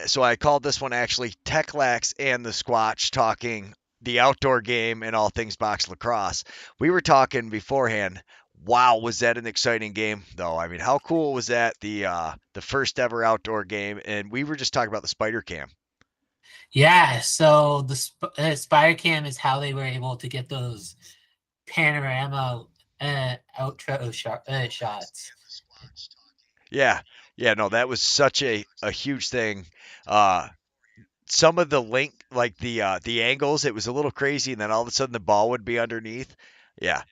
So I called this one actually Tech Lax and the Squatch talking the outdoor game and all things box lacrosse. We were talking beforehand. Wow, was that an exciting game though? I mean, how cool was that? The first ever outdoor game, and we were just talking about the spider cam. Yeah, so the Spider Cam is how they were able to get those panorama shots. Yeah, yeah, no, that was such a huge thing. Uh, some of the link, like the angles, it was a little crazy, and then all of a sudden the ball would be underneath. Yeah,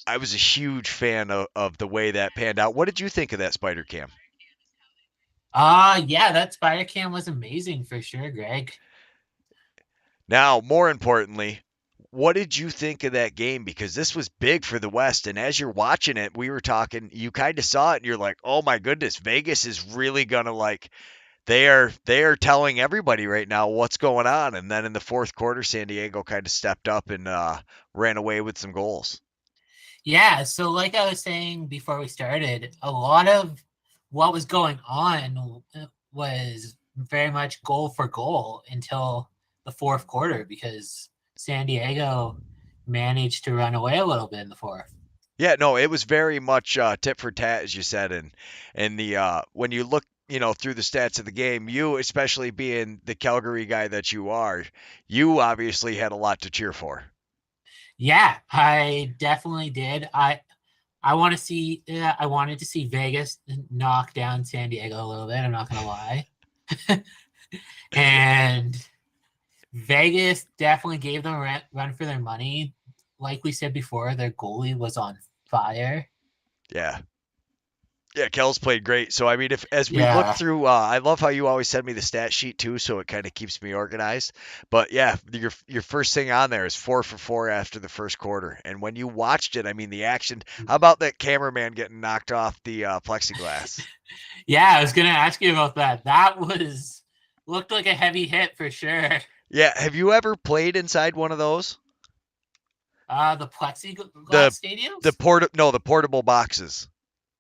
I was a huge fan of the way that panned out. What did you think of that spider cam? Yeah, that Spider Cam was amazing for sure, Greg. Now, more importantly, what did you think of that game? Because this was big for the West, and as you're watching it, we were talking. You kind of saw it, and you're like, "Oh my goodness, Vegas is really gonna like." They are telling everybody right now what's going on. And then in the fourth quarter, San Diego kind of stepped up and ran away with some goals. Yeah, so like I was saying before we started, a lot of what was going on was very much goal for goal until the fourth quarter because San Diego managed to run away a little bit in the fourth. Yeah, no, it was very much tit for tat, as you said, and the when you look, through the stats of the game, you especially being the Calgary guy that you are, you obviously had a lot to cheer for. Yeah, I definitely did. I wanted to see Vegas knock down San Diego a little bit. I'm not gonna lie, and Vegas definitely gave them a run for their money. Like we said before, their goalie was on fire. Yeah, yeah, Kel's played great. So I mean, if as we look Yeah, through, I love how you always send me the stat sheet too, so it kind of keeps me organized. But yeah, your first thing on there is 4 for 4 after the first quarter, and when you watched it, I mean, the action. How about that cameraman getting knocked off the plexiglass? yeah. I was gonna ask you about that. That was looked like a heavy hit for sure. Yeah, have you ever played inside one of those? The The plexiglass the stadiums? portable boxes.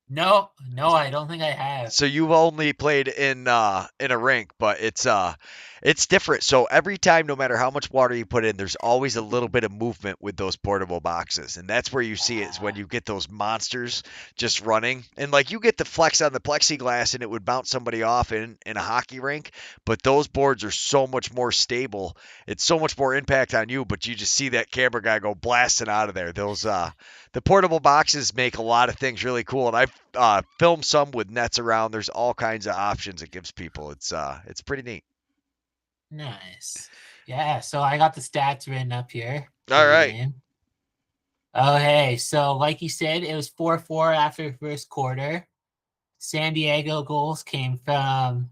No, no, I don't think I have. So you've only played in a rink, but it's different. So every time, no matter how much water you put in, there's always a little bit of movement with those portable boxes, and that's where you see it is when Uh, you get those monsters just running, and like you get the flex on the plexiglass, and it would bounce somebody off in a hockey rink, but those boards are so much more stable. It's so much more impact on you, but you just see that camera guy go blasting out of there. Those the portable boxes make a lot of things really cool, and I've filmed some with nets around. There's all kinds of options it gives people. It's pretty neat. nice. Yeah, so I got the stats written up here All for the right. game. Okay, so like you said, it was 4-4 after the first quarter. San Diego goals came from,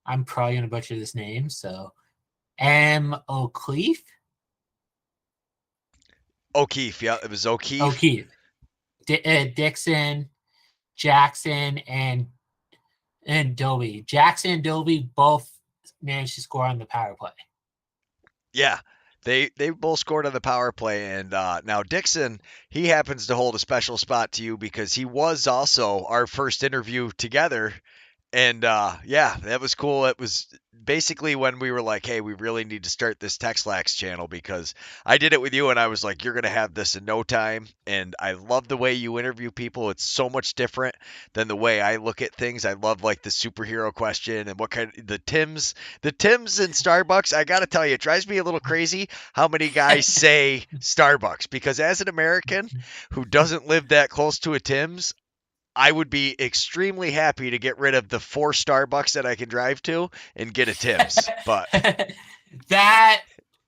I'm probably going to butcher this name, so M. O'Cleef? O'Keefe. Yeah, it was O'Keefe. O'Keefe. Dixon, Jackson, and Dobie. Jackson and Dobie both managed to score on the power play. Yeah. They both scored on the power play, and now Dixon, he happens to hold a special spot to you because he was also our first interview together. And yeah, that was cool. It was basically when we were like, hey, we really need to start this Texlax channel because I did it with you and I was like, you're going to have this in no time. And I love the way you interview people. It's so much different than the way I look at things. I love like the superhero question and what kind of the Tims and Starbucks. I got to tell you, it drives me a little crazy how many guys say Starbucks because as an American who doesn't live that close to a Tim's, I would be extremely happy to get rid of the 4 Starbucks that I can drive to and get a Tim's. But That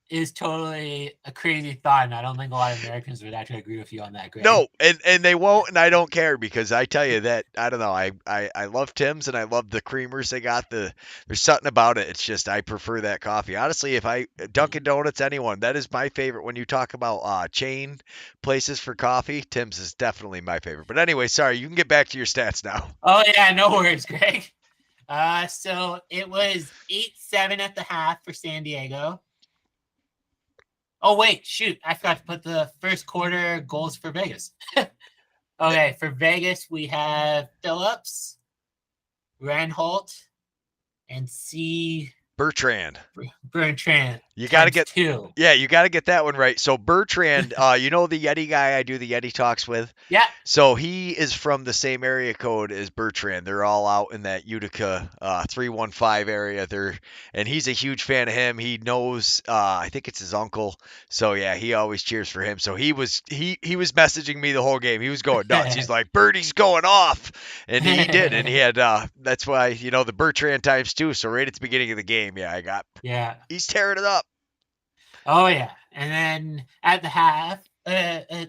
is totally a crazy thought, and I don't think a lot of Americans would actually agree with you on that, Greg. no, and they won't, and I don't care because I tell you that I don't know. I love Tim's and I love the creamers they got. There's something about it. It's just I prefer that coffee. Honestly, if I Dunkin' Donuts, anyone that is my favorite. When you talk about chain places for coffee, Tim's is definitely my favorite. But anyway, sorry, you can get back to your stats now. Oh yeah, no worries, Greg. So it was 8-7 at the half for San Diego. Oh wait, shoot, I forgot to put the first quarter goals for Vegas. Okay, for Vegas we have Phillips, Reinhold, and C. Bertrand. Bertrand You got to times get, two. yeah, you got to get that one right. So Bertrand, you know the Yeti guy I do the Yeti talks with? Yeah. So he is from the same area code as Bertrand. They're all out in that Utica 315 area. And he's a huge fan of him. He knows I think it's his uncle. So yeah, he always cheers for him. So he was messaging me the whole game. He was going nuts. He's like, "Birdie's going off." And he did. And he had that's why, the Bertrand times two. So right at the beginning of the game, yeah, I got Yeah. he's tearing it up. Oh yeah. And then at the half,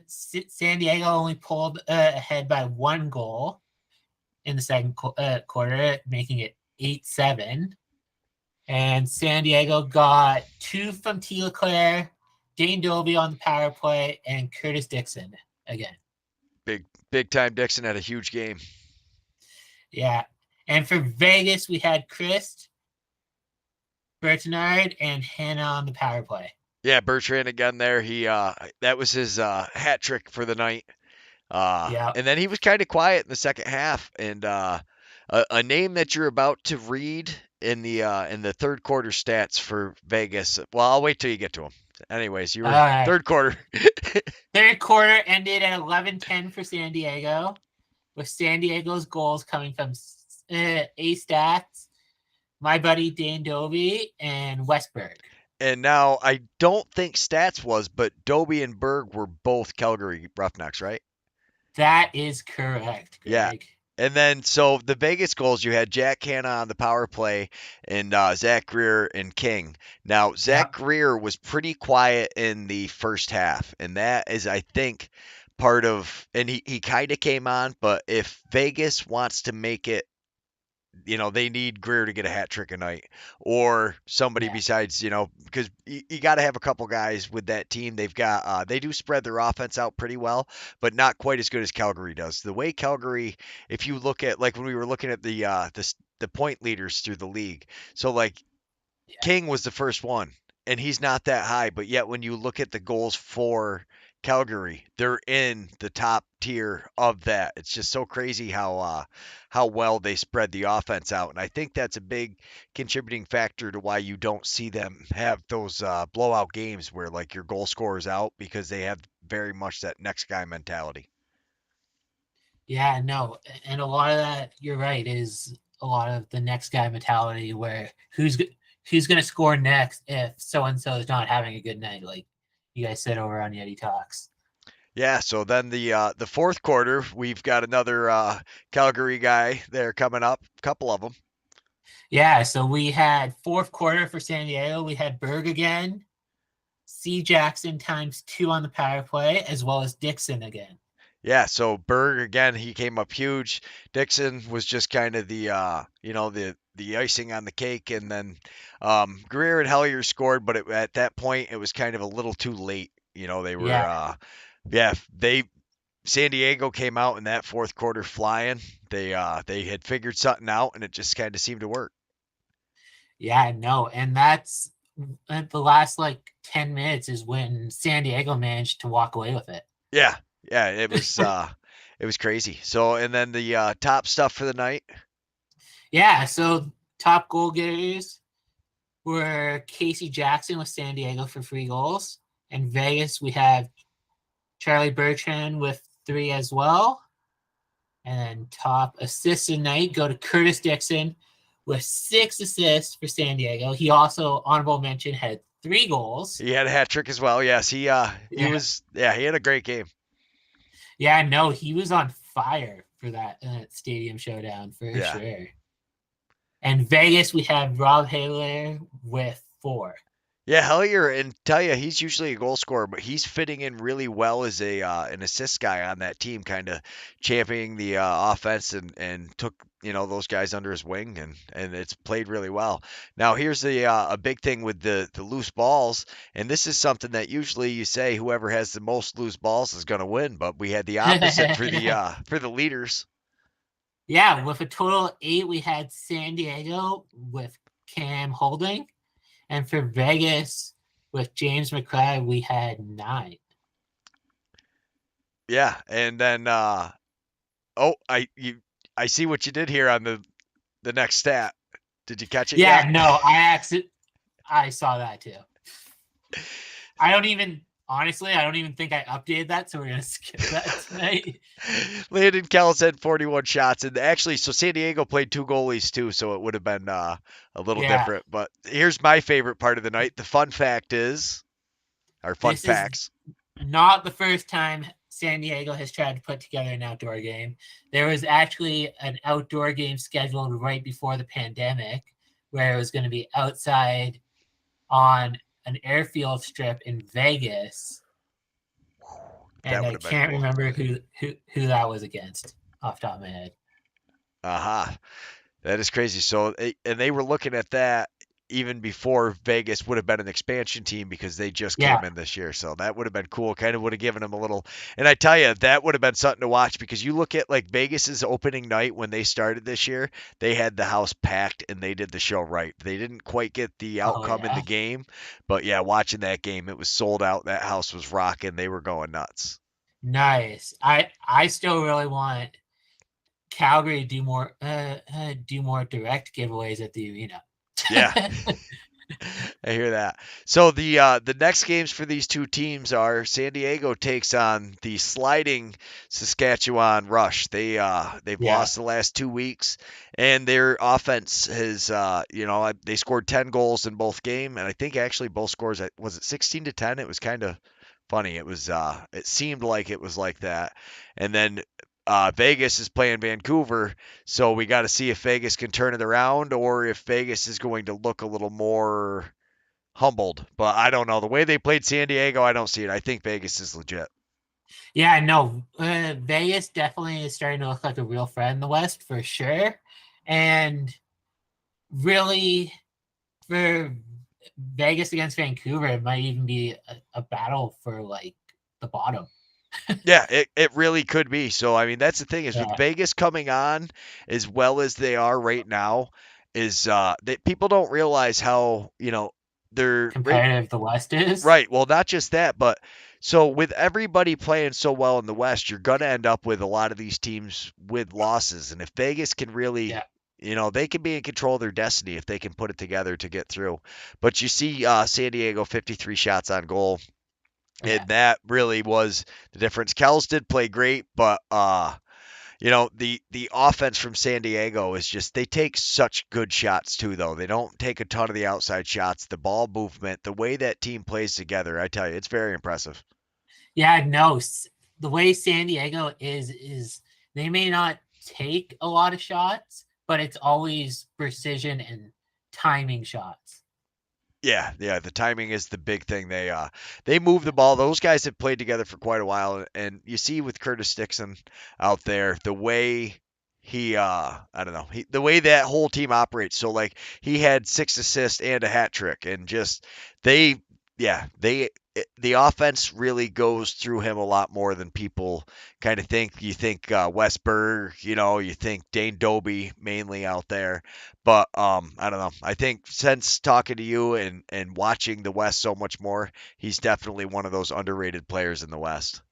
San Diego only pulled ahead by 1 goal in the second quarter, making it 8-7. And San Diego got two from T. Leclaire, Dane Dobie on the power play, and Curtis Dixon again. Big time Dixon had a huge game. Yeah. And for Vegas, we had Chris, Bertinard, and Hannah on the power play. Yeah, Bertrand again there. He that was his hat trick for the night. Yeah. And then he was kind of quiet in the second half. And a name that you're about to read in the third quarter stats for Vegas. Well, I'll wait till you get to him. Anyways, you All were right. third quarter. Third quarter ended at 11-10 for San Diego, with San Diego's goals coming from A Stats, my buddy Dane Dobie, and Westberg. And now I don't think Stats was, but Doby and Berg were both Calgary Roughnecks, right? That is correct, Yeah. Greg. And then, so the Vegas goals, you had Jack Hanna on the power play and Zach Greer and King. Now, Zach Yep. Greer was pretty quiet in the first half, and that is, I think, part of, and he kind of came on, but if Vegas wants to make it, they need Greer to get a hat trick a night or somebody Yeah. besides, because you got to have a couple guys with that team. They do spread their offense out pretty well, but not quite as good as Calgary does. The way Calgary, if you look at, like when we were looking at the point leaders through the league, so like Yeah. King was the first one, and he's not that high. But yet, when you look at the goals for Calgary, they're in the top tier of that. It's just so crazy how well they spread the offense out, and I think that's a big contributing factor to why you don't see them have those blowout games where like your goal scorer's out because they have very much that next guy mentality. Yeah, no. And a lot of that, you're right, is a lot of the next guy mentality where who's going to score next if so and so is not having a good night, like you guys said over on Yeti Talks. Yeah, so then the fourth quarter, we've got another Calgary guy there coming up, a couple of them. Yeah, so we had fourth quarter for San Diego. We had Berg again, C. Jackson times two on the power play, as well as Dixon again. Yeah, so Berg again, he came up huge. Dixon was just kind of the icing on the cake, and then Greer and Hellier scored, but at that point it was kind of a little too late. They were Yeah, yeah, they San Diego came out in that fourth quarter flying. They had figured something out, and it just kind of seemed to work. yeah, no. And that's at the last like 10 minutes is when San Diego managed to walk away with it. Yeah, yeah, it was crazy. So and then the top stuff for the night. Yeah, so top goal getters were Casey Jackson with San Diego for 3 goals. And Vegas, we have Charlie Bertrand with 3 as well. And then top assists tonight go to Curtis Dixon with 6 assists for San Diego. He also, honorable mention, had 3 goals. He had a hat trick as well. Yes, he Yeah. was yeah, he had a great game. Yeah, no, he was on fire for that stadium showdown for Yeah. sure. And Vegas, we have Rob Haler with 4. Yeah, Hellier, and tell you, he's usually a goal scorer, but he's fitting in really well as a an assist guy on that team, kind of championing the offense and took those guys under his wing, and it's played really well. Now here's a big thing with the loose balls, and this is something that usually you say whoever has the most loose balls is going to win, but we had the opposite for the leaders. Yeah, with a total of 8, we had San Diego with Cam Holding. And for Vegas with James McCray, we had 9. Yeah, and then oh, I see what you did here on the next stat. Did you catch it yet? Yeah, no, I saw that too. I don't even honestly, I don't even think I updated that, so we're gonna skip that tonight. Landon Kellis had 41 shots, and actually, so San Diego played two goalies too, so it would have been a little Yeah, different. But here's my favorite part of the night. The fun fact is, our fun this is facts. not the first time San Diego has tried to put together an outdoor game. There was actually an outdoor game scheduled right before the pandemic, where it was going to be outside on an airfield strip in Vegas, That and would I have been can't cool. remember who that was against off the top of my head. Aha. That is crazy. So, and they were looking at that even before Vegas would have been an expansion team because they just Yeah. came in this year. So that would have been cool. Kind of would have given them a little. And I tell you, that would have been something to watch because you look at like Vegas's opening night when they started this year, they had the house packed and they did the show right. They didn't quite get the Oh outcome in the yeah. game, but yeah, watching that game, it was sold out. That house was rocking. They were going nuts. Nice. I still really want Calgary to do more direct giveaways at the arena. Yeah. I hear that. So the next games for these two teams are San Diego takes on the sliding Saskatchewan Rush. They've Yeah. lost the last 2 weeks, and their offense has they scored 10 goals in both game, and I think actually both scores was it 16-10. It was kind of funny. It seemed like it was like that, and then. Vegas is playing Vancouver, so we got to see if Vegas can turn it around or if Vegas is going to look a little more humbled. But I don't know. The way they played San Diego, I don't see it. I think Vegas is legit. Yeah, no, Vegas definitely is starting to look like a real threat in the West for sure. And really, for Vegas against Vancouver, it might even be a battle for like the bottom. Yeah, it really could be. So I mean that's the thing is with Yeah, Vegas coming on as well as they are right now, is that people don't realize how, they're right. competitive the West is. Right. Well, not just that, but so with everybody playing so well in the West, you're going to end up with a lot of these teams with losses. And if Vegas can really, Yeah, they can be in control of their destiny if they can put it together to get through. But you see San Diego 53 shots on goal, yeah. and that really was the difference. Kells did play great, but the offense from San Diego is just they take such good shots too though. They don't take a ton of the outside shots. The ball movement, the way that team plays together, I tell you, it's very impressive. Yeah, no, the way San Diego is they may not take a lot of shots, but it's always precision and timing shots. Yeah, yeah, the timing is the big thing. They move the ball. Those guys have played together for quite a while, and you see with Curtis Dixon out there the way he I don't know, the way that whole team operates. So like he had 6 assists and a hat trick, and just they yeah, the offense really goes through him a lot more than people kind of think. You think Westberg, you think Dane Doby mainly out there. But I don't know. I think since talking to you and watching the West so much more, he's definitely one of those underrated players in the West.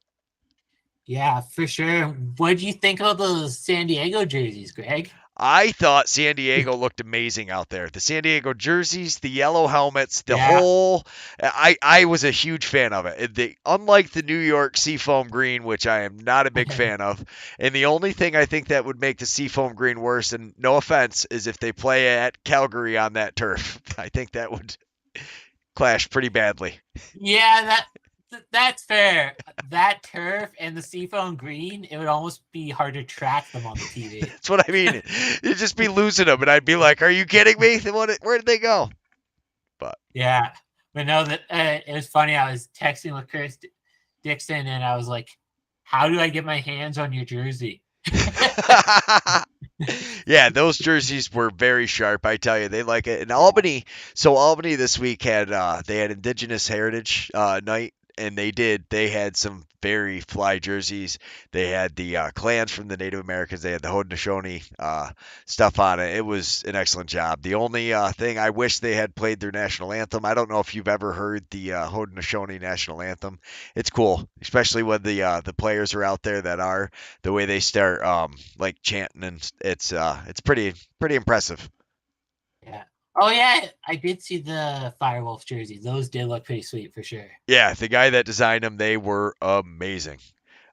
Yeah, for sure. What do you think of those San Diego jerseys, Greg? I thought San Diego looked amazing out there. The San Diego jerseys, the yellow helmets, the Yeah, whole I was a huge fan of it. Unlike the New York Seafoam green, which I am not a big fan of, and the only thing I think that would make the Seafoam green worse, and no offense, is if they play at Calgary on that turf. I think that would clash pretty badly. yeah, that's fair. That turf and the seafoam green, it would almost be hard to track them on the TV. That's what I mean. You'd just be losing them, and I'd be like, "Are you kidding me? Where did they go?" But Yeah, but no, that it was funny. I was texting with Chris Dixon, and I was like, "How do I get my hands on your jersey?" yeah, those jerseys were very sharp. I tell you, they like it. And Albany, so Albany this week had they had Indigenous Heritage Night, and they had some very fly jerseys. They had the clans from the Native Americans. They had the Haudenosaunee stuff on it. It was an excellent job. The only thing I wish they had played their national anthem. I don't know if you've ever heard the Haudenosaunee national anthem. It's cool, especially when the players are out there that are the way they start like chanting, and it's pretty impressive. Yeah. Oh yeah, I did see the Firewolf jerseys. Those did look pretty sweet for sure. Yeah, the guy that designed them, they were amazing.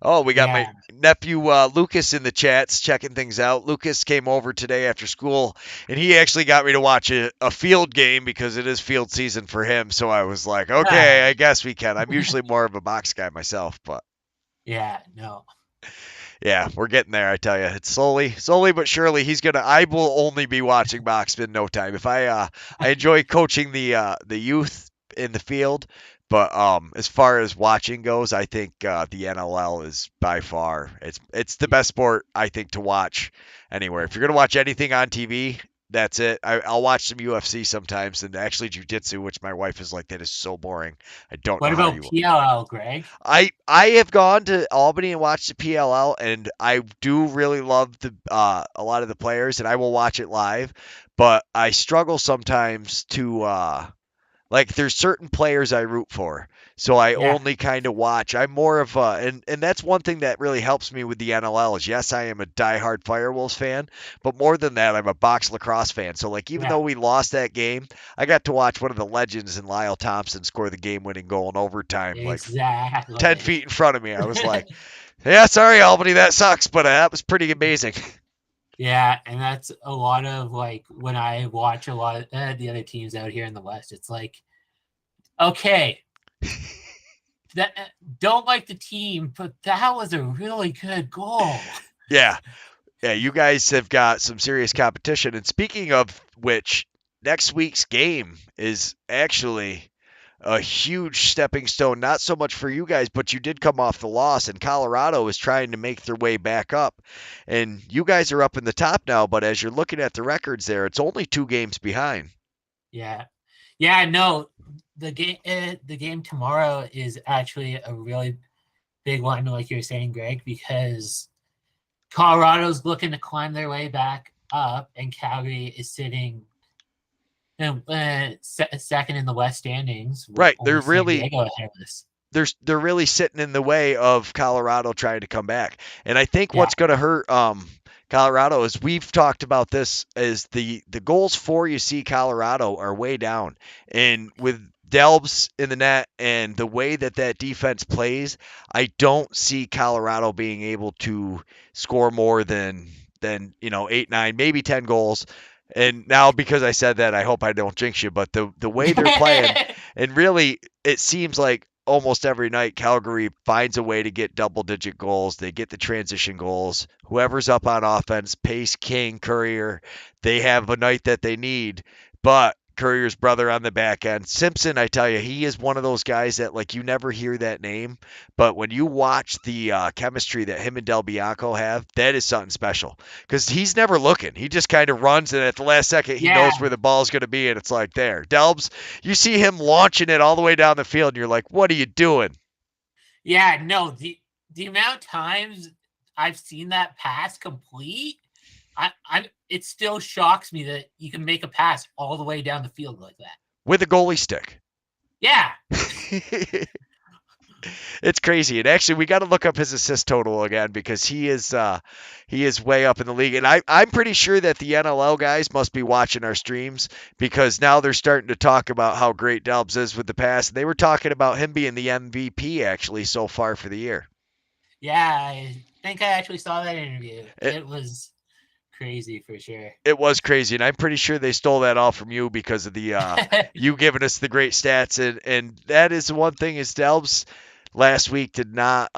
Oh, we got my Yeah. nephew Lucas in the chats checking things out. Lucas came over today after school, and he actually got me to watch a field game because it is field season for him. So I was like, okay, I guess we can. I'm usually more of a box guy myself, but Yeah, no. yeah, we're getting there. I tell you, it's slowly but surely. He's gonna. I will only be watching box in no time. If I enjoy coaching the youth in the field, but as far as watching goes, I think the NLL is by far it's the Yeah, best sport I think to watch anywhere. If yeah. you're gonna watch anything on TV, that's it. I'll watch some UFC sometimes, and actually jujitsu, which my wife is like, that is so boring. I don't know What how about you. PLL, Greg? I have gone to Albany and watched the PLL, and I do really love the a lot of the players, and I will watch it live. But I struggle sometimes to like there's certain players I root for, so I Yeah, only kind of watch. I'm more of a and that's one thing that really helps me with the NLL is yes, I am a diehard Firewolves fan, but more than that, I'm a box lacrosse fan. So like even yeah, though we lost that game, I got to watch one of the legends in Lyle Thompson score the game-winning goal in overtime, like 10 exactly. feet in front of me. I was like, yeah, sorry, Albany, that sucks, but that was pretty amazing. Yeah, and that's a lot of like when I watch a lot of the other teams out here in the West. It's like, okay, that don't like the team, but that was a really good goal. Yeah. Yeah, you guys have got some serious competition. And speaking of which, next week's game is actually a huge stepping stone, not so much for you guys, but you did come off the loss, and Colorado is trying to make their way back up. And you guys are up in the top now, but as you're looking at the records there, it's only 2 games behind. Yeah, yeah, no, the game tomorrow is actually a really big one, like you're saying, Greg, because Colorado's looking to climb their way back up, and Calgary is sitting second in the West standings with Right. only San Diego ahead of us. They're really sitting in the way of Colorado trying to come back. And I think Yeah, what's going to hurt Colorado is we've talked about this is the goals for you see Colorado are way down, and with Delbs in the net and the way that that defense plays, I don't see Colorado being able to score more than 8, 9, maybe 10 goals. And now because I said that, I hope I don't jinx you, but the way they're playing, and really it seems like almost every night Calgary finds a way to get double digit goals. They get the transition goals. Whoever's up on offense, Pace, King, Courier, they have a night that they need. But Courier's brother on the back end, Simpson, I tell you, he is one of those guys that like you never hear that name, but when you watch the chemistry that him and Del Bianco have, that is something special because he's never looking. He just kind of runs, and at the last second, he yeah, knows where the ball's going to be, and it's like there. Delbs, you see him launching it all the way down the field, and you're like, what are you doing? yeah. No, the amount of times I've seen that pass complete, I it still shocks me that you can make a pass all the way down the field like that. With a goalie stick. Yeah, It's crazy. And actually, we got to look up his assist total again because he is way up in the league. And I'm pretty sure that the NLL guys must be watching our streams because now they're starting to talk about how great Delbs is with the pass. They were talking about him being the MVP actually so far for the year. yeah. I think I actually saw that interview. It, It was crazy for sure. it was crazy, and I'm pretty sure they stole that all from you because of the you giving us the great stats, and that is the one thing is Delbs last week did not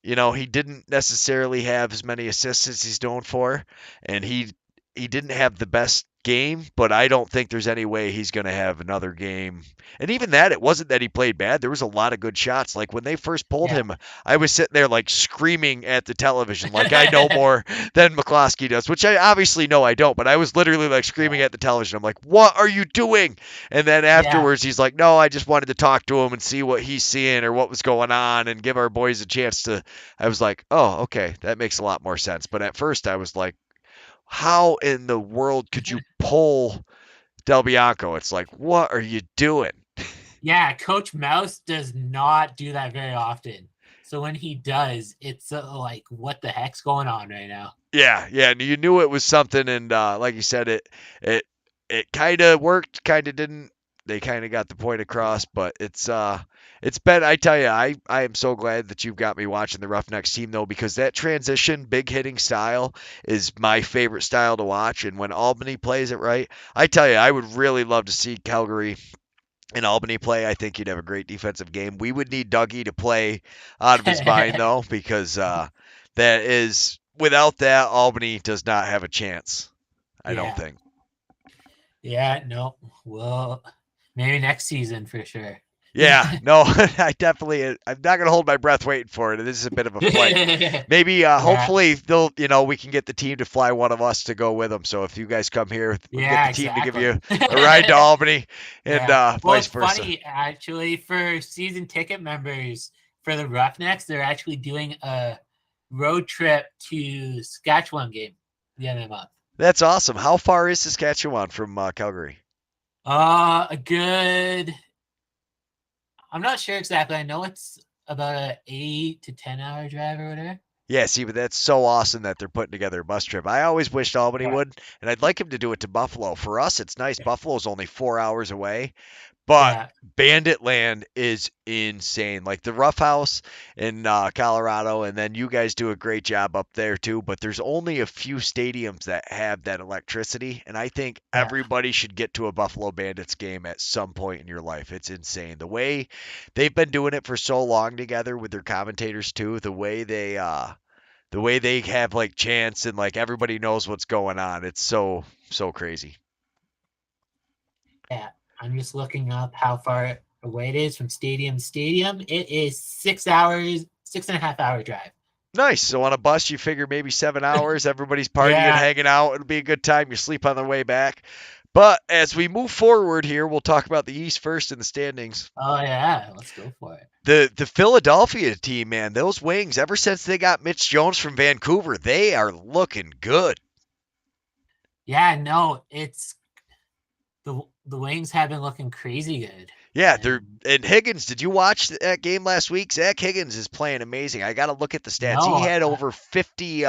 he didn't necessarily have as many assists as he's known for, and he didn't have the best game, but I don't think there's any way he's going to have another game. And even that, it wasn't that he played bad. There was a lot of good shots. Like when they first pulled Yeah. him, I was sitting there like screaming at the television, like I know more than McCloskey does, which I obviously know I don't, but I was literally like screaming Yeah. at the television. I'm like, what are you doing? And then Yeah. afterwards, he's like, no, I just wanted to talk to him and see what he's seeing or what was going on and give our boys a chance to. I was like, oh, okay, that makes a lot more sense. But at first, I was like, how in the world could you pull Del Bianco? It's like, what are you doing? Yeah, Coach Mouse does not do that very often. So when he does, it's like, what the heck's going on right now? Yeah, yeah, and you knew it was something, and like you said, it it kind of worked, kind of didn't. They kind of got the point Yeah. across, but it's been, I tell you, I am so glad that you've got me watching the Roughnecks team though, because that transition big hitting style is my favorite style to watch, and when Albany plays it right, I tell you, I would really love to see Calgary and Albany play. I think you'd have a great defensive game. We would need Dougie to play out of his mind though, because that is, without that, Albany does not have a chance. I don't Yeah. think. Yeah. No. Well, maybe next season for sure. Yeah, no, I definitely. I'm not gonna hold my breath waiting for it. This is a bit of a flight. Maybe, Yeah. hopefully, they'll. We can get the team to fly one of us to go with them. So if you guys come here, we'll get Yeah. the team to give you Exactly. a ride to Albany, and Yeah. Well, vice it's versa. funny actually for season ticket members for the Roughnecks, they're actually doing a road trip to Saskatchewan game the end of the month. That's awesome. How far is Saskatchewan from Calgary? A good. I'm not sure exactly. I know it's about a 8 to 10 hour drive or whatever. Yeah, see, but that's so awesome that they're putting together a bus trip. I always wished Albany Yeah. would, and I'd like him to do it to Buffalo. For us, it's nice. Buffalo's only 4 hours away. But Yeah. Bandit Land is insane. Like the Rough House in Colorado, and then you guys do a great job up there too. But there's only a few stadiums that have that electricity, and I think Yeah. everybody should get to a Buffalo Bandits game at some point in your life. It's insane. The way they've been doing it for so long together with their commentators too, the way they have like chants and like everybody knows what's going on. It's so crazy. Yeah. I'm just looking up how far away it is from stadium to stadium. It is 6 hours, 6.5 hour drive. Nice. So on a bus, you figure maybe 7 hours. Everybody's partying, Yeah. hanging out. It'll be a good time. You sleep on the way back. But as we move forward here, we'll talk about the East first in the standings. Oh yeah. Let's go for it. The Philadelphia team, man, those Wings, ever since they got Mitch Jones from Vancouver, they are looking good. Yeah. No, it's the Wings have been looking crazy good, Yeah, they're and and Higgins. Did you watch that game last week? Zach Higgins is playing amazing. I got to look at the stats. He no, had over 50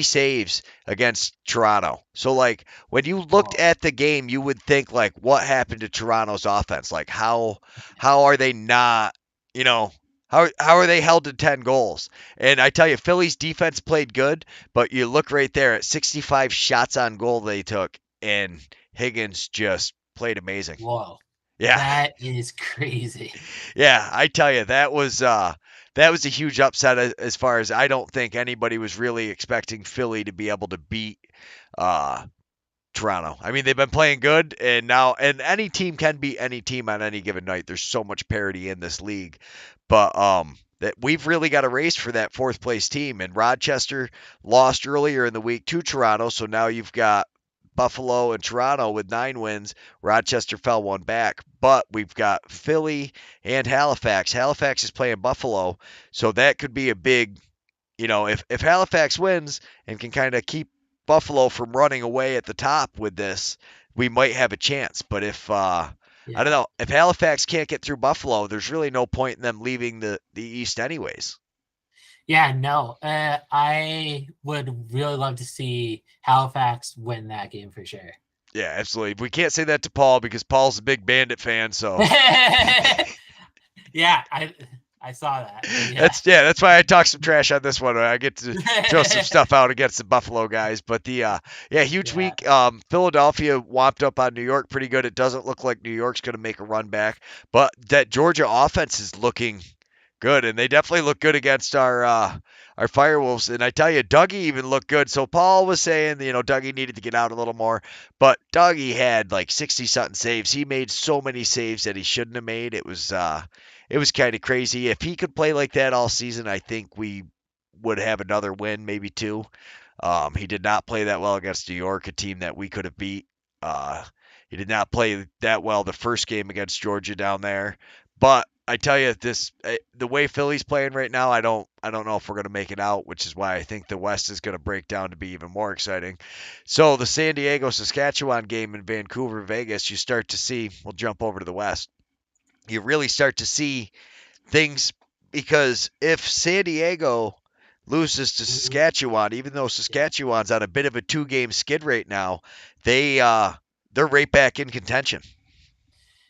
saves against Toronto. So like when you looked oh, at the game, you would think like what happened to Toronto's offense? Like how are they not, you know, how are they held to 10 goals? And I tell you Philly's defense played good, but you look right there at 65 shots on goal they took and Higgins just played amazing. whoa, Yeah. that is crazy. Yeah, I tell you that was a huge upset as far as I don't think anybody was really expecting Philly to be able to beat uh, Toronto. I mean, they've been playing good, and any team can beat any team on any given night. There's so much parity in this league, but that we've really got a race for that fourth place team. And Rochester lost earlier in the week to Toronto, so now you've got Buffalo and Toronto with 9 wins. Rochester fell one back, but we've got Philly and Halifax. Halifax is playing Buffalo, so that could be a big, if Halifax wins and can kind of keep Buffalo from running away at the top with this, we might have a chance. But if I don't Yeah, know, if Halifax can't get through Buffalo, there's really no point in them leaving the East anyways. yeah, no, I would really love to see Halifax win that game for sure. Yeah, absolutely. We can't say that to Paul because Paul's a big Bandit fan, so Yeah, I saw that, but yeah, that's why I talk some trash on this one. I get to throw some stuff out against the Buffalo guys. But huge yeah, week. Philadelphia whopped up on New York pretty good. It doesn't look like New York's going to make a run back, but that Georgia offense is looking good, and they definitely look good against our Firewolves. And I tell you, Dougie even looked good. So Paul was saying, Dougie needed to get out a little more, but Dougie had like 60 something saves. He made so many saves that he shouldn't have made. It was kind of crazy. If he could play like that all season, I think we would have another win, maybe two. He did not play that well against New York, a team that we could have beat. Uh, he did not play that well the first game against Georgia down there. But I tell you, the way Philly's playing right now, I don't know if we're gonna make it out, which is why I think the West is gonna break down to be even more exciting. So the San Diego Saskatchewan game in Vancouver, Vegas, you start to see. We'll jump over to the West. You really start to see things because if San Diego loses to mhm, Saskatchewan, even though yeah, Saskatchewan's on a bit of a two-game skid right now, they they're right back in contention.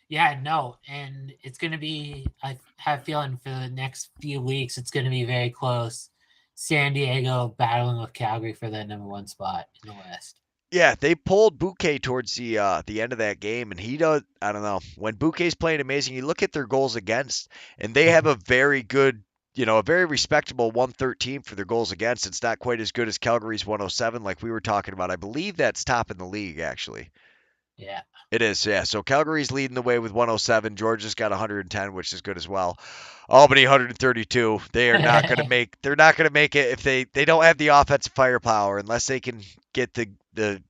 Yeah, no, and it's going to be, I have a feeling for the next few weeks, it's going to be very close. San Diego battling with Calgary for that number one spot in the West. Yeah, they pulled Bouquet towards the end of that game, and he does. I don't know when Bouquet's playing amazing. You look at their goals against, and they have Mhm. a very good, a very respectable 113 for their goals against. It's not quite as good as Calgary's 107, like we were talking about. I believe that's top in the league actually. Yeah. It is, yeah. So Calgary's leading the way with 107. Georgia's got 110, which is good as well. Albany 132. They are not going to make. They're not going to make it if they don't have the offensive firepower unless they can get the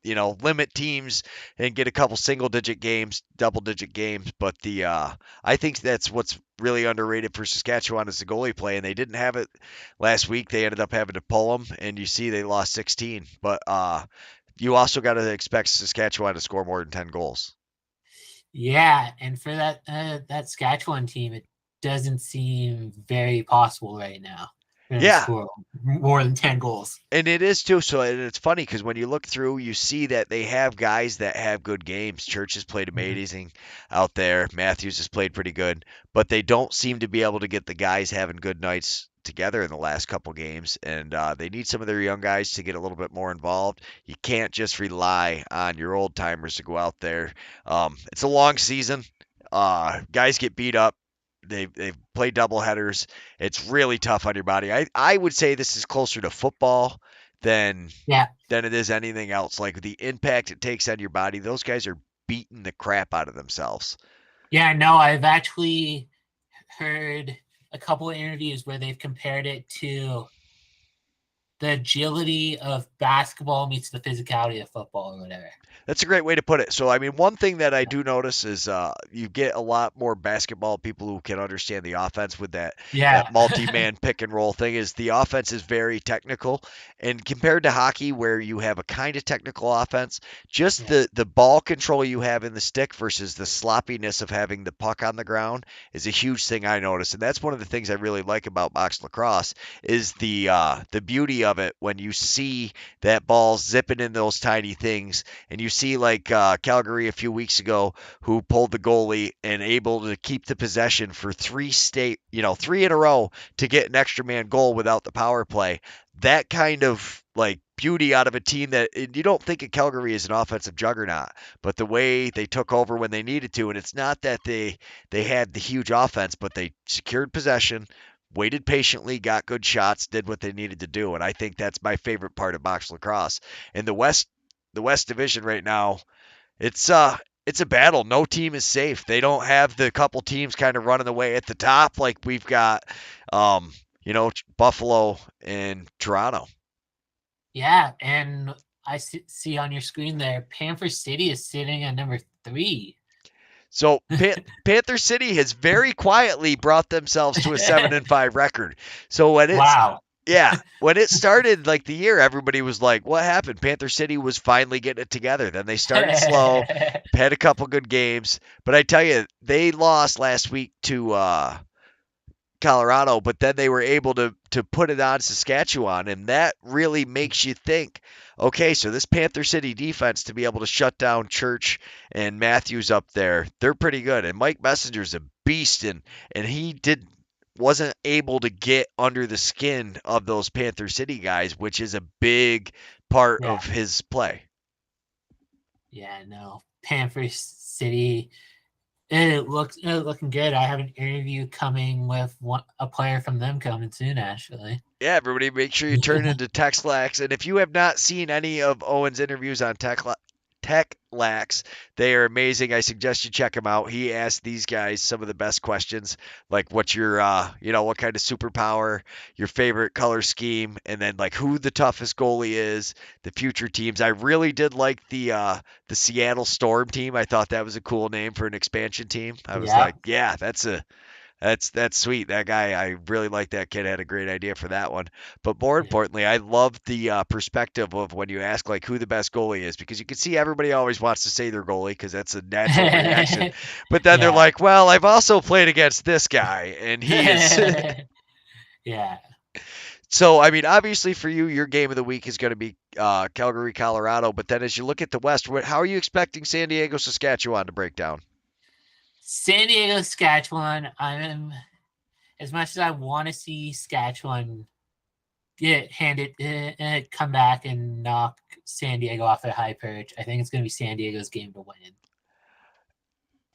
limit teams and get a couple single digit games, double digit games. But I think that's what's really underrated for Saskatchewan is the goalie play, and they didn't have it last week. They ended up having to pull them, and you see they lost 16. But you also got to expect Saskatchewan to score more than 10 goals. Yeah, and for that Saskatchewan team, it doesn't seem very possible right now for them to Yeah, score more than 10 goals. and it is too. So and it's funny because when you look through, you see that they have guys that have good games. Church has played Mhm. amazing out there. Matthews has played pretty good, but they don't seem to be able to get the guys having good nights together in the last couple games. And they need some of their young guys to get a little bit more involved. You can't just rely on your old timers to go out there. It's a long season. Guys get beat up. They've played double headers. It's really tough on your body. I would say this is closer to football than Yeah. than it is anything else. Like the impact it takes on your body, those guys are beating the crap out of themselves. Yeah, no, I've actually heard a couple of interviews where they've compared it to the agility of basketball meets the physicality of football or whatever. That's a great way to put it. So, I mean, one thing that I do notice is you get a lot more basketball people who can understand the offense with that Yeah. multi-man pick and roll thing. Is the offense is very technical, and compared to hockey, where you have a kind of technical offense, just Yeah. the ball control you have in the stick versus the sloppiness of having the puck on the ground is a huge thing I notice, and that's one of the things I really like about box lacrosse is the beauty of it when you see that ball zipping in those tiny things and you see like Calgary a few weeks ago, who pulled the goalie and able to keep the possession for three in a row to get an extra man goal without the power play. That kind of like beauty out of a team that you don't think of Calgary as an offensive juggernaut, but the way they took over when they needed to, and it's not that they had the huge offense, but they secured possession, waited patiently, got good shots, did what they needed to do, and I think that's my favorite part of box lacrosse. In the West Division right now, it's a battle. No team is safe. They don't have the couple teams kind of running away at the top like we've got, um, Buffalo and Toronto. Yeah, and I see on your screen there, Panther City is sitting at number 3. So Panther City has very quietly brought themselves to a 7-5 record. So Wow. when it started like the year, everybody was like, "What happened?" Panther City was finally getting it together. Then they started slow, had a couple good games, but I tell you, they lost last week to Colorado, but then they were able to put it on Saskatchewan, and that really makes you think. Okay, so this Panther City defense to be able to shut down Church and Matthews up there, they're pretty good. And Mike Messenger's a beast, and he wasn't able to get under the skin of those Panther City guys, which is a big part Yeah. of his play. Yeah, no. Panther City, it looking good. I have an interview coming with a player from them coming soon, actually. Yeah, everybody, make sure you turn into TechLax. And if you have not seen any of Owen's interviews on TechLax, they are amazing. I suggest you check them out. He asked these guys some of the best questions, like what's your, what kind of superpower, your favorite color scheme, and then like who the toughest goalie is, the future teams. I really did like the Seattle Storm team. I thought that was a cool name for an expansion team. I was Yeah. like, yeah, that's sweet. That guy, I really like that kid. Had a great idea for that one. But more Yeah. importantly, I love the perspective of when you ask like who the best goalie is, because you can see everybody always wants to say their goalie because that's a natural reaction. But then they're Yeah. like, well, I've also played against this guy, and he is. Yeah. So I mean, obviously for you, your game of the week is going to be Calgary, Colorado. But then as you look at the West, how are you expecting San Diego, Saskatchewan to break down? San Diego, Saskatchewan. I'm as much as I want to see Saskatchewan get handed come back and knock San Diego off their high perch. I think it's going to be San Diego's game to win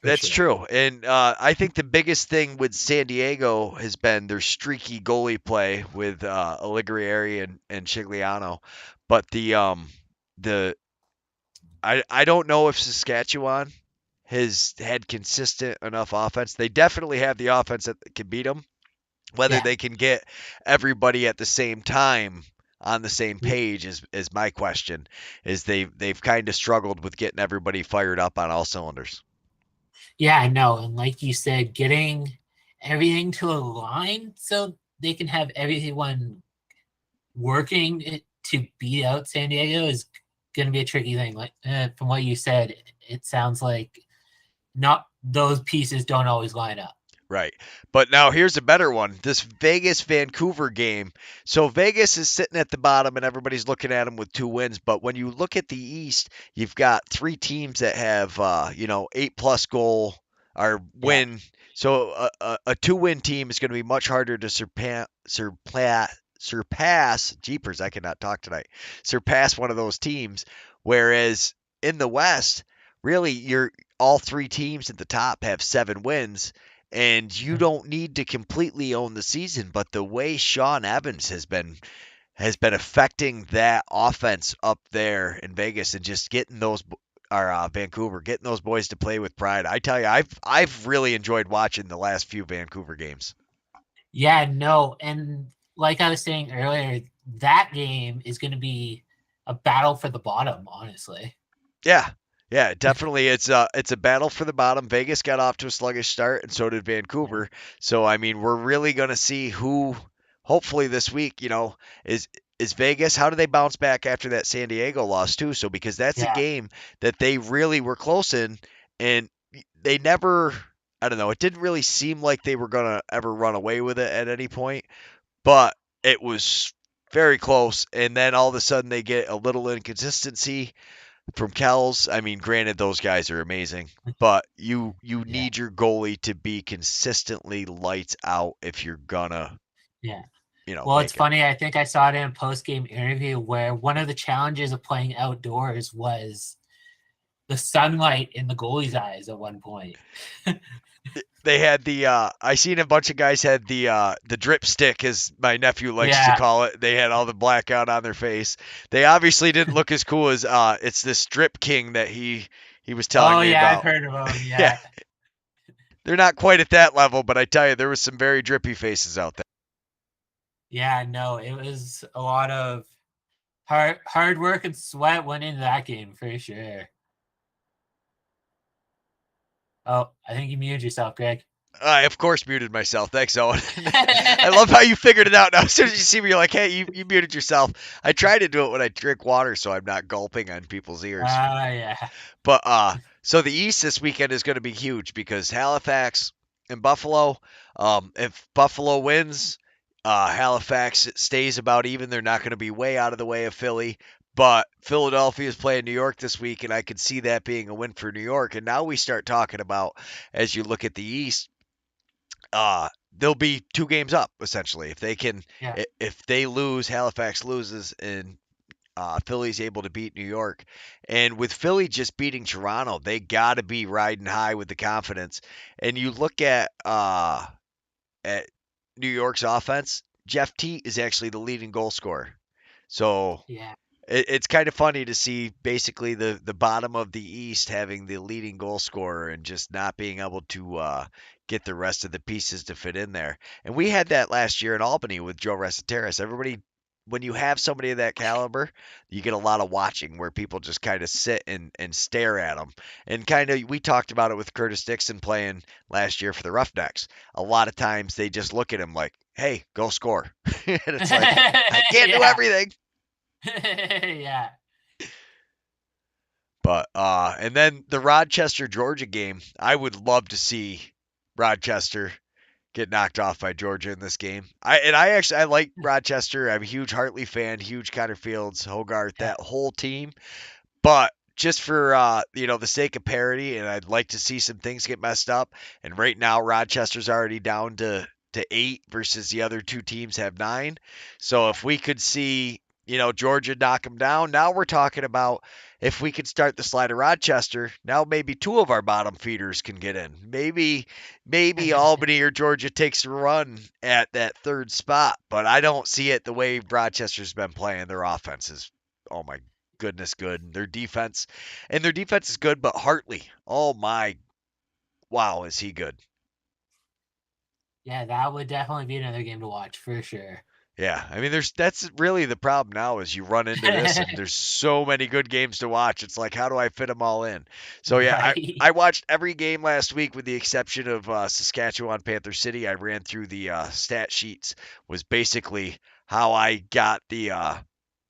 for That's sure. true. And I think the biggest thing with San Diego has been their streaky goalie play with Alighieri and Chigliano. But the I don't know if Saskatchewan has had consistent enough offense. They definitely have the offense that can beat them. Whether Yeah. they can get everybody at the same time on the same page is my question. Is they've kind of struggled with getting everybody fired up on all cylinders. Yeah, I know. And like you said, getting everything to align so they can have everyone working to beat out San Diego is going to be a tricky thing. Like from what you said, it sounds like not those pieces don't always line up. Right. But now here's a better one. This Vegas Vancouver game. So Vegas is sitting at the bottom and everybody's looking at them with 2 wins. But when you look at the East, you've got three teams that have, 8 plus goal or Yeah. win. So a 2 win team is going to be much harder to surpass. Jeepers, I cannot talk tonight. Surpass one of those teams. Whereas in the West, really, you're all three teams at the top have 7 wins and you don't need to completely own the season, but the way Sean Evans has been affecting that offense up there in Vegas and just getting those or Vancouver, getting those boys to play with pride. I tell you, I've really enjoyed watching the last few Vancouver games. Yeah, no. And like I was saying earlier, that game is going to be a battle for the bottom, honestly. Yeah. Yeah, definitely. It's a battle for the bottom. Vegas got off to a sluggish start, and so did Yeah. Vancouver. So I mean, we're really gonna see who. Hopefully this week, is is Vegas. How do they bounce back after that San Diego loss too? So because that's a Yeah. game that they really were close in, and they never. I don't know. It didn't really seem like they were gonna ever run away with it at any point, but it was very close. And then all of a sudden they get a little inconsistency from Kells. I mean, granted, those guys are amazing, but you Yeah. need your goalie to be consistently lights out if you're gonna, Yeah. Well, it's make it. funny. I think I saw it in a post game interview where one of the challenges of playing outdoors was the sunlight in the goalie's eyes at one point. They had I seen a bunch of guys had the drip stick, as my nephew likes to Yeah. call it. They had all the blackout on their face. They obviously didn't look as cool as it's this drip king that he was telling Oh, me yeah. I've about. heard of them. Yeah, Yeah. they're not quite at that level, but I tell you, there was some very drippy faces out there. Yeah. No, it was a lot of hard work and sweat went into that game for sure. Oh, I think you muted yourself, Greg. I of course muted myself. Thanks, Owen. I love how you figured it out now. As soon as you see me, you're like, "Hey, you muted yourself." I try to do it when I drink water, so I'm not gulping on people's ears. Yeah. But so the East this weekend is going to be huge because Halifax and Buffalo. If Buffalo wins, Halifax stays about even. They're not going to be way out of the way of Philly. But Philadelphia is playing New York this week, and I could see that being a win for New York. And now we start talking about, as you look at the East, they'll be 2 games up essentially. If they can, Yeah. if they lose, Halifax loses, and Philly's able to beat New York. And with Philly just beating Toronto, they got to be riding high with the confidence. And you look at New York's offense, Jeff Teat is actually the leading goal scorer. So Yeah. it's kind of funny to see basically the bottom of the East having the leading goal scorer and just not being able to get the rest of the pieces to fit in there. And we had that last year in Albany with Joe Reseteras. Everybody, when you have somebody of that caliber, you get a lot of watching where people just kind of sit and stare at them. And kind of, we talked about it with Curtis Dixon playing last year for the Roughnecks. A lot of times they just look at him like, hey, go score. And it's like, I can't do Yeah. everything. Yeah. But and then the Rochester Georgia game, I would love to see Rochester. get knocked off by Georgia in this game. I like Rochester. I'm a huge Hartley fan, huge Connor Fields, Hogarth, Yeah. that whole team. But just for the sake of parity, and I'd like to see some things get messed up. And right now, Rochester's already down to 8 versus the other two teams have 9. So Yeah. if we could see Georgia knock them down, now we're talking about if we could start the slide of Rochester. Now maybe two of our bottom feeders can get in. Maybe Albany or Georgia takes a run at that third spot, but I don't see it the way Rochester's been playing. Their offense is, oh my goodness, good. Their defense is good, but Hartley, oh my, wow, is he good? Yeah, that would definitely be another game to watch for sure. Yeah, I mean, that's really the problem now is you run into this and there's so many good games to watch. It's like, how do I fit them all in? So yeah, I Right. I watched every game last week with the exception of Saskatchewan Panther City. I ran through the stat sheets. Was basically how I got the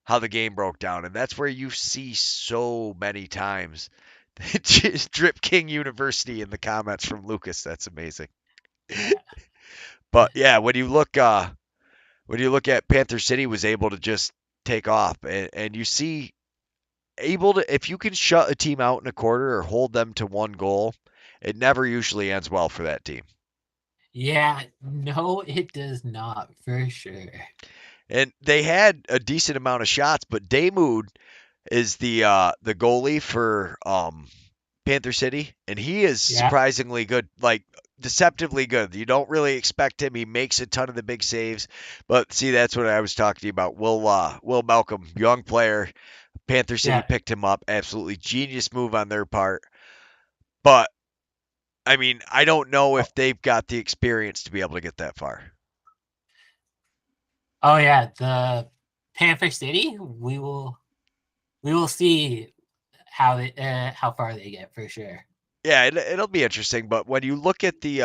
how the game broke down, and that's where you see so many times Drip King University in the comments from Lucas. That's amazing. Yeah. But yeah, when you look at Panther City was able to just take off, and you see able to if you can shut a team out in a quarter or hold them to one goal, it never usually ends well for that team. Yeah, no, it does not for sure. And they had a decent amount of shots, but Daymood is the goalie for Panther City, and he is Yeah. surprisingly good, like deceptively good. You don't really expect him. He makes a ton of the big saves, but see, that's what I was talking to you about. Will Malcolm, young player, Panther City Yeah. picked him up. Absolutely genius move on their part. But I mean, I don't know Oh, if they've got the experience to be able to get that far. oh yeah, the Panther City. We will see how far they get for sure. Yeah, it'll be interesting. But when you look at the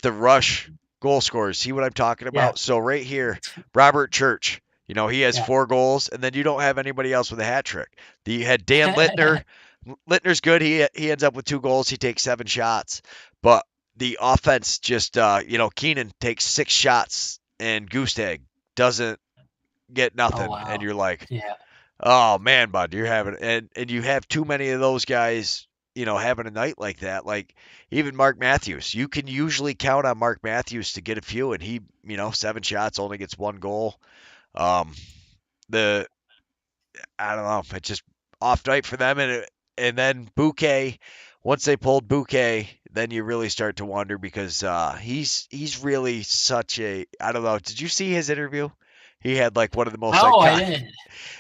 rush goal scorers. See what I'm talking Yeah. about? So right here, Robert Church, he has Yeah. 4 goals, and then you don't have anybody else with a hat trick. You had Dan Littner. Littner's good. He ends up with 2 goals. He takes 7 shots, but the offense just Keenan takes 6 shots and Goose Egg doesn't get Oh nothing, and wow. you're like, Yeah. oh man, bud, you're having and you have too many of those guys, having a night like that. Like even Mark Matthews, you can usually count on Mark Matthews to get a few, and he, 7 shots, only gets 1 goal. Um, the I don't know, it's just off night for them, and then Bouquet. Once they pulled Bouquet, then you really start to wonder because he's really such a I don't know. Did you see his interview? He had like one of the most No, I iconic. didn't.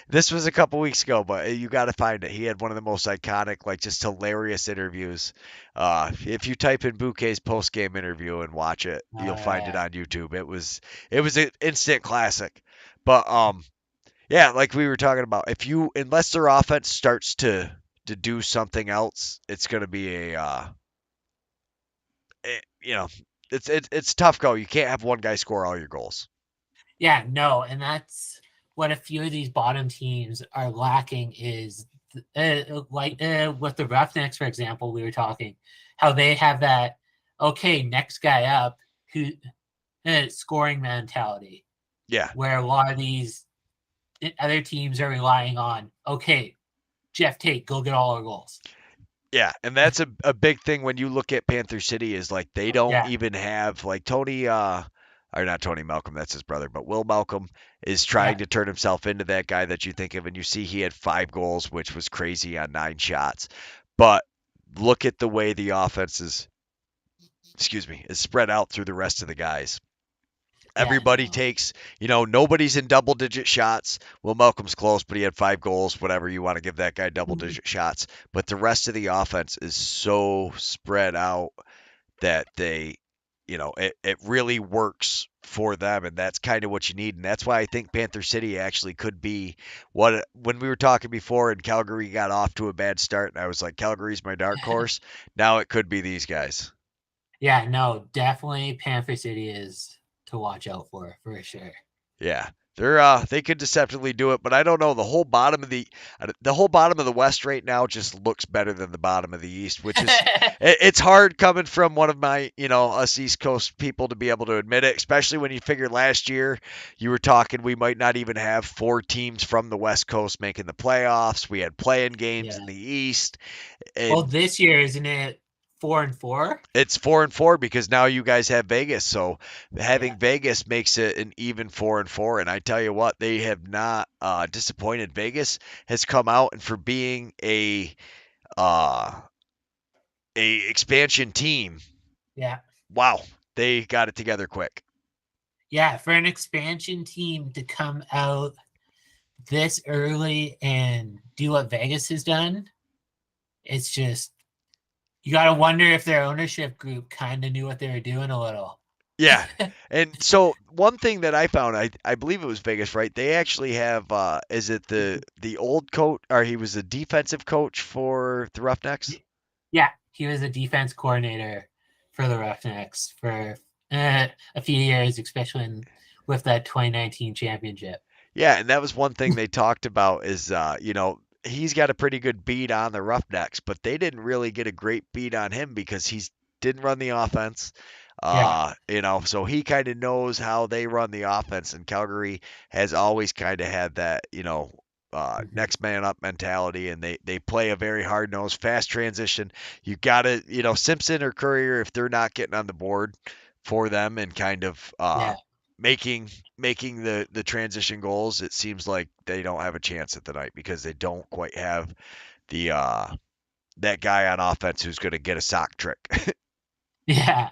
This was a couple weeks ago, but you got to find it. He had one of the most iconic, like just hilarious interviews. If you type in Bouquet's post game interview and watch it, you'll find it Yeah. on YouTube. It was an instant classic. But yeah, like we were talking about, if you unless their offense starts to do something else, it's going to be eh, you know, it's tough go. You can't have one guy score all your goals. Yeah, no, and that's what a few of these bottom teams are lacking is like with the Roughnecks, for example, we were talking how they have that okay next guy up who scoring mentality, Yeah, where a lot of these other teams are relying on okay Jeff Tate go get all our goals. yeah, and that's a big thing when you look at Panther City is like they don't Yeah, even have like Tony or not Tony Malcolm, that's his brother, but Will Malcolm is trying yeah, to turn himself into that guy that you think of and you see he had 5 goals, which was crazy on 9 shots. But look at the way the offense is spread out through the rest of the guys. yeah, Everybody no, takes, nobody's in double digit shots. Well, Malcolm's close, but he had 5 goals, whatever you want to give that guy double digit shots. But the rest of the offense is so spread out that it really works for them. And that's kind of what you need. And that's why I think Panther City actually could be when we were talking before and Calgary got off to a bad start. And I was like, Calgary's my dark horse. Now it could be these guys. yeah, no, definitely Panther City is to watch out for sure. Yeah. They could deceptively do it, but I don't know. The whole bottom of the West right now just looks better than the bottom of the East, which is it's hard coming from one of my us East Coast people to be able to admit it, especially when you figure last year you were talking we might not even have four teams from the West Coast making the playoffs. We had playing games Yeah. in the East, Well, and this year isn't it 4-4? it's 4-4 because now you guys have Vegas. So Yeah. having Vegas makes it an even 4-4. And I tell you what, they have not disappointed. Vegas has come out and for being uh, a expansion team, Yeah. wow, they got it together quick. Yeah, for an expansion team to come out this early and do what Vegas has done, it's just you got to wonder if their ownership group kind of knew what they were doing a little. Yeah. And so one thing that I found, I believe it was Vegas, right? They actually have is it the old coach or he was a defensive coach for the Roughnecks? Yeah, he was a defense coordinator for the Roughnecks for a few years, especially with that 2019 championship. Yeah, and that was one thing they talked about is he's got a pretty good beat on the Roughnecks, but they didn't really get a great beat on him because he's didn't run the offense. Yeah. So he kind of knows how they run the offense, and Calgary has always kind of had that, Mhm. next man up mentality, and they play a very hard nosed, fast transition. You got to, Simpson or Courier, if they're not getting on the board for them and kind of Yeah. making making the transition goals, it seems like they don't have a chance at the night because they don't quite have the that guy on offense who's going to get a sock trick. Yeah.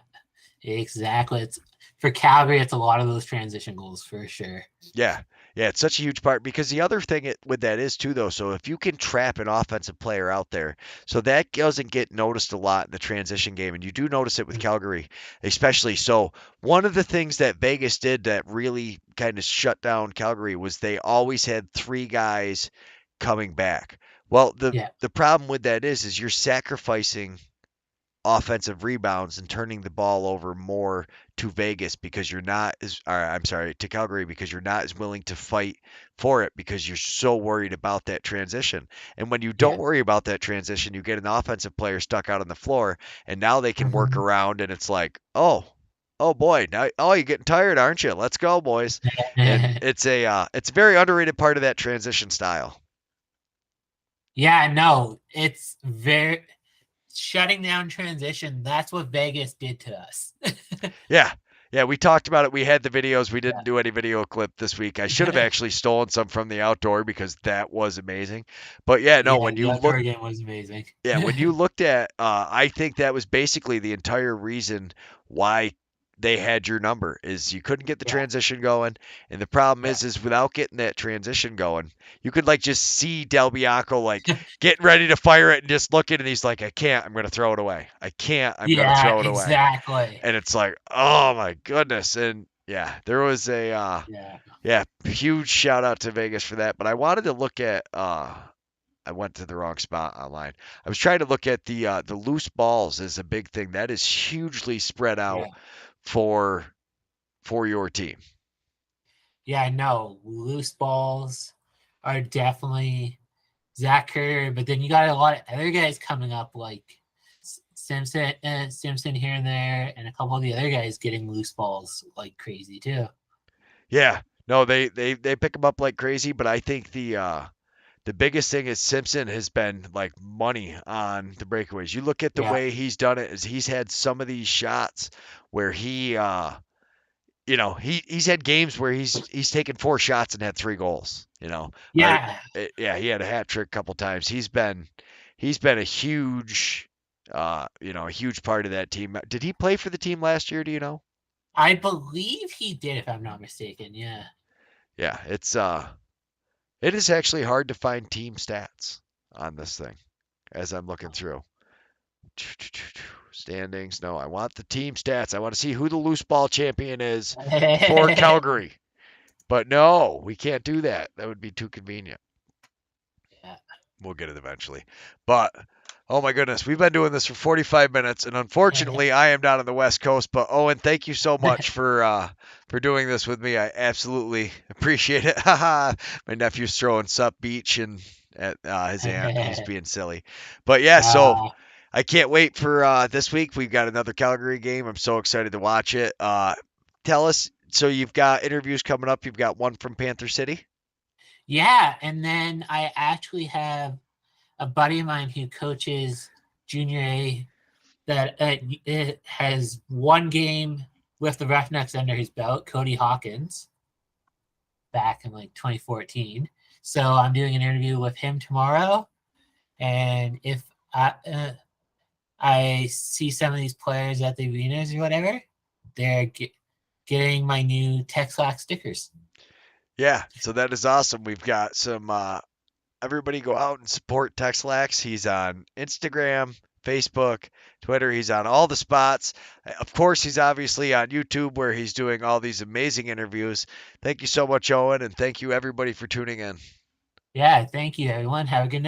Exactly. It's for Calgary, it's a lot of those transition goals for sure. Yeah. Yeah, it's such a huge part because the other thing with that is too though, so if you can trap an offensive player out there, so that doesn't get noticed a lot in the transition game and you do notice it with Mm. Calgary, especially. So one of the things that Vegas did that really kind of shut down Calgary was they always had three guys coming back. Well, the Yeah. the problem with that is you're sacrificing offensive rebounds and turning the ball over more to Vegas because you're not as, or I'm sorry, to Calgary because you're not as willing to fight for it because you're so worried about that transition. And when you Yeah. don't worry about that transition, you get an offensive player stuck out on the floor and now they can work Mhm. around and it's like, oh boy, now you're getting tired, aren't you? Let's go, boys. And it's a very underrated part of that transition style. Yeah, no, it's very shutting down transition. That's what Vegas did to us. Yeah. Yeah, we talked about it. We had the videos. We Yeah. didn't do any video clip this week. I should have actually stolen some from the outdoor because that was amazing. But yeah, no, Yeah, the outdoor game was amazing. when you looked at, I think that was basically the entire reason why they had your number is you couldn't get the Yeah. transition going, and the problem Yeah. is without getting that transition going, you could like just see Del Bianco like getting ready to fire it and just looking, and he's like, I can't, I'm gonna throw it away. I can't, I'm gonna Yeah, throw it away, exactly. and it's like, oh my goodness, and yeah, there was a Yeah. yeah, huge shout out to Vegas for that. But I wanted to look at I went to the wrong spot online. I was trying to look at the loose balls is a big thing that is hugely spread out Yeah. for for your team. Yeah, no, loose balls are definitely Zach Curry, but then you got a lot of other guys coming up like Simpson here and there, and a couple of the other guys getting loose balls like crazy too. Yeah, no, they pick them up like crazy, but I think the biggest thing is Simpson has been like money on the breakaways. You look at the Yeah, way he's done it is he's had some of these shots where he's had games where he's taken four shots and had three goals. yeah. Yeah, he had a hat trick a couple times. He's been a huge, a huge part of that team. Did he play for the team last year? Do you know? I believe he did, if I'm not mistaken. Yeah, Yeah, it is actually hard to find team stats on this thing as I'm looking through. Standings. No, I want the team stats. I want to see who the loose ball champion is for Calgary. But no, we can't do that. That would be too convenient. yeah. We'll get it eventually. But Oh my goodness, we've been doing this for 45 minutes, and unfortunately, I am down on the West Coast. But Owen, thank you so much for doing this with me. I absolutely appreciate it. Haha, my nephew's throwing Sup Beach and at his aunt. He's being silly, but yeah. So uh, I can't wait for this week. We've got another Calgary game. I'm so excited to watch it. Tell us. So you've got interviews coming up. You've got one from Panther City. yeah, and then I actually have a buddy of mine who coaches junior A that it has one game with the Roughnecks under his belt, Cody Hawkins, back in like 2014. So I'm doing an interview with him tomorrow, and if I I see some of these players at the arenas or whatever, they're getting my new Texlac stickers. Yeah, so that is awesome. We've got some everybody go out and support Texlax. He's on Instagram, Facebook, Twitter. He's on all the spots. Of course, he's obviously on YouTube where he's doing all these amazing interviews. Thank you so much, Owen, and thank you everybody for tuning in. Yeah, thank you, everyone. Have a good night.